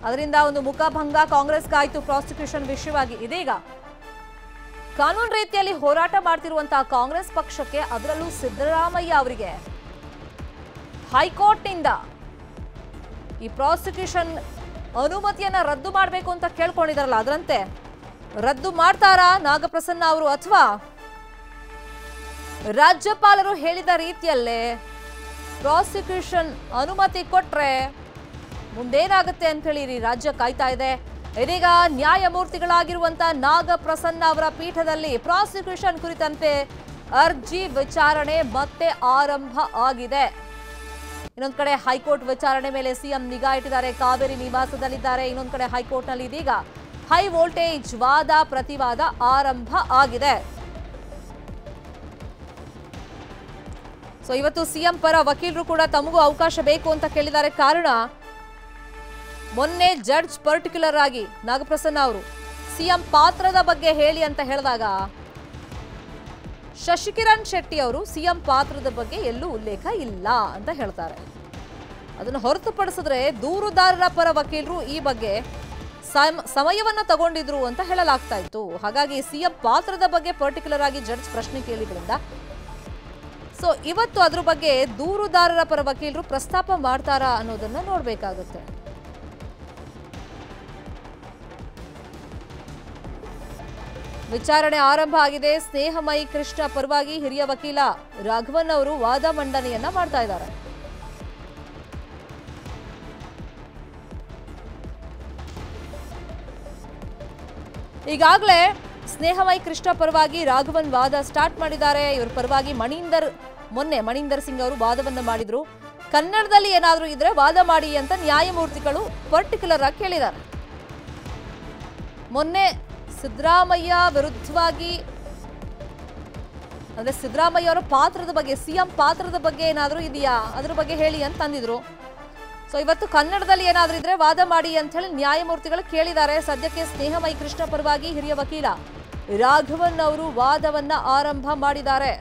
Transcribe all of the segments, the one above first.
ಅದರಿಂದ ಒಂದು ಮುಖಭಂಗ ಕಾಂಗ್ರೆಸ್ಗಾಯಿತು ಪ್ರಾಸಿಕ್ಯೂಷನ್ ವಿಷಯವಾಗಿ. ಇದೀಗ ಕಾನೂನು ರೀತಿಯಲ್ಲಿ ಹೋರಾಟ ಮಾಡ್ತಿರುವಂತಹ ಕಾಂಗ್ರೆಸ್ ಪಕ್ಷಕ್ಕೆ, ಅದರಲ್ಲೂ ಸಿದ್ದರಾಮಯ್ಯ ಅವರಿಗೆ ಹೈಕೋರ್ಟ್ನಿಂದ ಈ ಪ್ರಾಸಿಕ್ಯೂಷನ್ ಅನುಮತಿಯನ್ನ ರದ್ದು ಮಾಡಬೇಕು ಅಂತ ಕೇಳ್ಕೊಂಡಿದಾರಲ್ಲ, ಅದರಂತೆ ರದ್ದು ಮಾಡ್ತಾರಾ ನಾಗಪ್ರಸನ್ನ ಅವರು, ಅಥವಾ ರಾಜ್ಯಪಾಲರು ಹೇಳಿದ ರೀತಿಯಲ್ಲೇ ಪ್ರಾಸಿಕ್ಯೂಷನ್ ಅನುಮತಿ ಕೊಟ್ರೆ ಮುಂದೇನಾಗುತ್ತೆ ಅಂತ ಹೇಳಿ ರಾಜ್ಯ ಕಾಯ್ತಾ ಇದೆ. ಇದೀಗ ನ್ಯಾಯಮೂರ್ತಿಗಳಾಗಿರುವಂತ ನಾಗಪ್ರಸನ್ನ ಅವರ ಪೀಠದಲ್ಲಿ ಪ್ರಾಸಿಕ್ಯೂಷನ್ ಕುರಿತಂತೆ ಅರ್ಜಿ ವಿಚಾರಣೆ ಮತ್ತೆ ಆರಂಭ ಆಗಿದೆ. ಇನ್ನೊಂದು ಕಡೆ ಹೈಕೋರ್ಟ್ ವಿಚಾರಣೆ ಮೇಲೆ ಸಿಎಂ ನಿಗಾ ಇಟ್ಟಿದ್ದಾರೆ, ಕಾವೇರಿ ನಿವಾಸದಲ್ಲಿದ್ದಾರೆ. ಇನ್ನೊಂದು ಕಡೆ ಹೈಕೋರ್ಟ್ ನಲ್ಲಿ ಇದೀಗ ಹೈ ವೋಲ್ಟೇಜ್ ವಾದ ಪ್ರತಿವಾದ ಆರಂಭ ಆಗಿದೆ. ಸೊ ಇವತ್ತು ಸಿಎಂ ಪರ ವಕೀಲರು ಕೂಡ ತಮಗೂ ಅವಕಾಶ ಬೇಕು ಅಂತ ಕೇಳಿದ್ದಾರೆ. ಕಾರಣ, ಮೊನ್ನೆ ಜಡ್ಜ್ ಪರ್ಟಿಕ್ಯುಲರ್ ಆಗಿ ನಾಗಪ್ರಸನ್ನ ಅವರು ಸಿಎಂ ಪಾತ್ರದ ಬಗ್ಗೆ ಹೇಳಿ ಅಂತ ಹೇಳಿದಾಗ ಶಶಿಕಿರಣ್ ಶೆಟ್ಟಿ ಅವರು ಸಿಎಂ ಪಾತ್ರದ ಬಗ್ಗೆ ಎಲ್ಲೂ ಉಲ್ಲೇಖ ಇಲ್ಲ ಅಂತ ಹೇಳ್ತಾರೆ. ಅದನ್ನು ಹೊರತುಪಡಿಸಿದ್ರೆ ದೂರುದಾರರ ಪರ ವಕೀಲರು ಈ ಬಗ್ಗೆ ಸಮಯವನ್ನು ತಗೊಂಡಿದ್ರು ಅಂತ ಹೇಳಲಾಗ್ತಾ ಇತ್ತು. ಹಾಗಾಗಿ ಸಿಎಂ ಪಾತ್ರದ ಬಗ್ಗೆ ಪರ್ಟಿಕ್ಯುಲರ್ ಆಗಿ ಜಡ್ಜ್ ಪ್ರಶ್ನೆ ಕೇಳಿದ್ರಿಂದ ಸೊ ಇವತ್ತು ಅದ್ರ ಬಗ್ಗೆ ದೂರುದಾರರ ಪರ ವಕೀಲರು ಪ್ರಸ್ತಾಪ ಮಾಡ್ತಾರಾ ಅನ್ನೋದನ್ನ ನೋಡ್ಬೇಕಾಗುತ್ತೆ. ವಿಚಾರಣೆ ಆರಂಭ ಆಗಿದೆ. ಸ್ನೇಹಮಯಿ ಕೃಷ್ಣ ಪರವಾಗಿ ಹಿರಿಯ ವಕೀಲ ರಾಘವನ್ ಅವರು ವಾದ ಮಂಡನೆಯನ್ನ ಮಾಡ್ತಾ ಇದ್ದಾರೆ. ಈಗಾಗಲೇ ಸ್ನೇಹಮಯಿ ಕೃಷ್ಣ ಪರವಾಗಿ ರಾಘವನ್ ವಾದ ಸ್ಟಾರ್ಟ್ ಮಾಡಿದ್ದಾರೆ. ಇವರ ಪರವಾಗಿ ಮಣಿಂದರ್ ಸಿಂಗ್ ಅವರು ವಾದವನ್ನ ಮಾಡಿದ್ರು. ಕನ್ನಡದಲ್ಲಿ ಏನಾದರೂ ಇದ್ರೆ ವಾದ ಮಾಡಿ ಅಂತ ನ್ಯಾಯಮೂರ್ತಿಗಳು ಪರ್ಟಿಕ್ಯುಲರ್ ಆಗಿ ಕೇಳಿದ್ದಾರೆ. ಮೊನ್ನೆ ಸಿದ್ದರಾಮಯ್ಯ ವಿರುದ್ಧವಾಗಿ, ಅಂದ್ರೆ ಸಿದ್ದರಾಮಯ್ಯ ಅವರ ಪಾತ್ರದ ಬಗ್ಗೆ, ಸಿಎಂ ಪಾತ್ರದ ಬಗ್ಗೆ ಏನಾದರೂ ಇದೆಯಾ ಅದ್ರ ಬಗ್ಗೆ ಹೇಳಿ ಅಂತ ಅಂದಿದ್ರು. ಸೊ ಇವತ್ತು ಕನ್ನಡದಲ್ಲಿ ಏನಾದರೂ ಇದ್ರೆ ವಾದ ಮಾಡಿ ಅಂತ ಹೇಳಿ ನ್ಯಾಯಮೂರ್ತಿಗಳು ಕೇಳಿದ್ದಾರೆ. ಸದ್ಯಕ್ಕೆ ಸ್ನೇಹಮಯಿ ಕೃಷ್ಣ ಪರವಾಗಿ ಹಿರಿಯ ವಕೀಲ ರಾಘವನ್ ಅವರು ವಾದವನ್ನ ಆರಂಭ ಮಾಡಿದ್ದಾರೆ.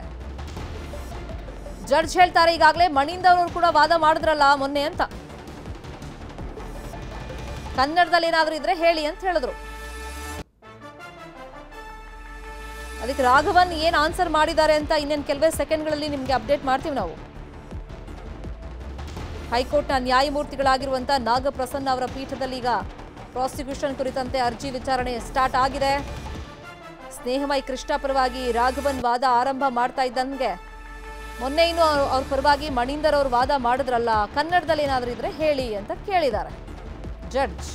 ಜಡ್ಜ್ ಹೇಳ್ತಾರೆ, ಈಗಾಗಲೇ ಮಣಿಂದರ್ ಅವರು ಕೂಡ ವಾದ ಮಾಡಿದ್ರಲ್ಲ ಮೊನ್ನೆ ಅಂತ, ಕನ್ನಡದಲ್ಲಿ ಏನಾದರೂ ಇದ್ರೆ ಹೇಳಿ ಅಂತ ಹೇಳಿದ್ರು. ಅದಕ್ಕೆ ರಾಘವನ್ ಏನ್ ಆನ್ಸರ್ ಮಾಡಿದ್ದಾರೆ ಅಂತ ಇನ್ನೇನು ಕೆಲವೇ ಸೆಕೆಂಡ್ಗಳಲ್ಲಿ ನಿಮ್ಗೆ ಅಪ್ಡೇಟ್ ಮಾಡ್ತೀವಿ ನಾವು. ಹೈಕೋರ್ಟ್ನ ನ್ಯಾಯಮೂರ್ತಿಗಳಾಗಿರುವಂತ ನಾಗಪ್ರಸನ್ನ ಅವರ ಪೀಠದಲ್ಲಿ ಈಗ ಪ್ರಾಸಿಕ್ಯೂಷನ್ ಕುರಿತಂತೆ ಅರ್ಜಿ ವಿಚಾರಣೆ ಸ್ಟಾರ್ಟ್ ಆಗಿದೆ. ಸ್ನೇಹಮಯಿ ಕೃಷ್ಣ ಪರವಾಗಿ ರಾಘವನ್ ವಾದ ಆರಂಭ ಮಾಡ್ತಾ ಇದ್ದಂಗೆ ಮೊನ್ನೆ ಇನ್ನು ಅವ್ರ ಪರವಾಗಿ ಮಣಿಂದರ್ ಅವರು ವಾದ ಮಾಡಿದ್ರಲ್ಲ, ಕನ್ನಡದಲ್ಲಿ ಏನಾದರೂ ಇದ್ರೆ ಹೇಳಿ ಅಂತ ಕೇಳಿದ್ದಾರೆ ಜಡ್ಜ್.